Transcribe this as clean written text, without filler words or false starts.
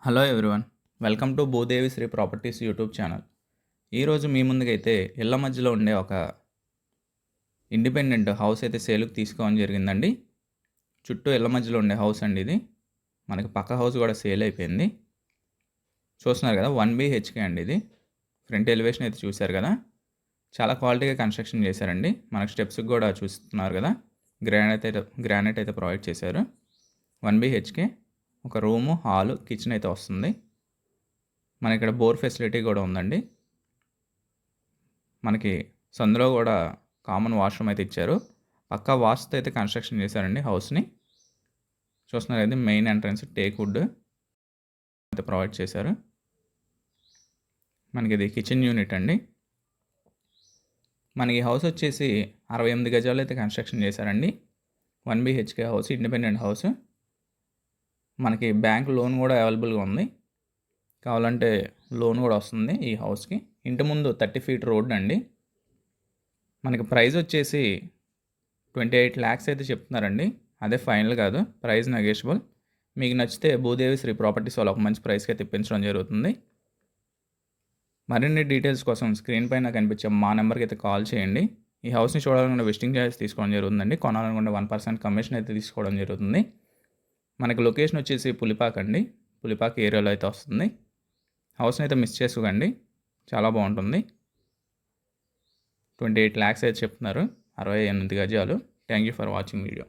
Hello everyone, welcome to Bhudevi Sri Properties YouTube channel. ఈరోజు మీ ముందుకైతే ఇళ్ళ మధ్యలో ఉండే ఒక ఇండిపెండెంట్ హౌస్ అయితే సేల్కి తీసుకోవడం జరిగిందండి. చుట్టూ ఇళ్ళ మధ్యలో ఉండే హౌస్ అండి ఇది. మనకి పక్క హౌస్ కూడా సేల్ అయిపోయింది. చూస్తున్నారు కదా, 1 BHK అండి ఇది. ఫ్రంట్ ఎలివేషన్ అయితే చూశారు కదా, చాలా క్వాలిటీగా కన్స్ట్రక్షన్ చేశారండి. మనకు స్టెప్స్కి కూడా చూస్తున్నారు కదా, గ్రానైట్ అయితే ప్రొవైడ్ చేశారు. 1 BHK, ఒక రూము, హాలు, కిచెన్ అయితే వస్తుంది. మన ఇక్కడ బోర్ ఫెసిలిటీ కూడా ఉందండి. మనకి సందులో కూడా కామన్ వాష్రూమ్ అయితే ఇచ్చారు. పక్కా వాస్తుతో అయితే కన్స్ట్రక్షన్ చేశారండి హౌస్ని. చూస్తున్నారు కదా, మెయిన్ ఎంట్రన్స్ టేక్ వుడ్ అయితే ప్రొవైడ్ చేశారు. మనకి ఇది కిచెన్ యూనిట్ అండి. మనకి హౌస్ వచ్చేసి 68 గజాలు అయితే కన్స్ట్రక్షన్ చేశారండి. 1 BHK హౌస్, ఇండిపెండెంట్ హౌస్. మనకి బ్యాంక్ లోన్ కూడా అవైలబుల్గా ఉంది. కావాలంటే లోన్ కూడా వస్తుంది ఈ హౌస్కి. ఇంటి ముందు 30 feet రోడ్ అండి. మనకి ప్రైస్ వచ్చేసి 28 lakhs అయితే చెప్తున్నారండి. అదే ఫైనల్ కాదు, ప్రైస్ నెగోషియబుల్. మీకు నచ్చితే భూదేవి శ్రీ ప్రాపర్టీస్ వాళ్ళు ఒక మంచి ప్రైస్కి అయితే ఇప్పించడం జరుగుతుంది. మరిన్ని డీటెయిల్స్ కోసం స్క్రీన్ పైన కనిపించే మా నెంబర్కి అయితే కాల్ చేయండి. ఈ హౌస్ని చూడాలనుకుంటే విజిటింగ్ చార్జెస్ తీసుకోవడం జరుగుతుందండి. కొనాలనుకుంటే 1% కమిషన్ అయితే తీసుకోవడం జరుగుతుంది. మనకి లొకేషన్ వచ్చేసి పులిపాక్ అండి. పులిపాక్ ఏరియాలో అయితే వస్తుంది. హౌస్ని అయితే మిస్ చేసుకోకండి, చాలా బాగుంటుంది. 28 lakhs అయితే చెప్తున్నారు, 68 గజాలు. Thank you for watching video.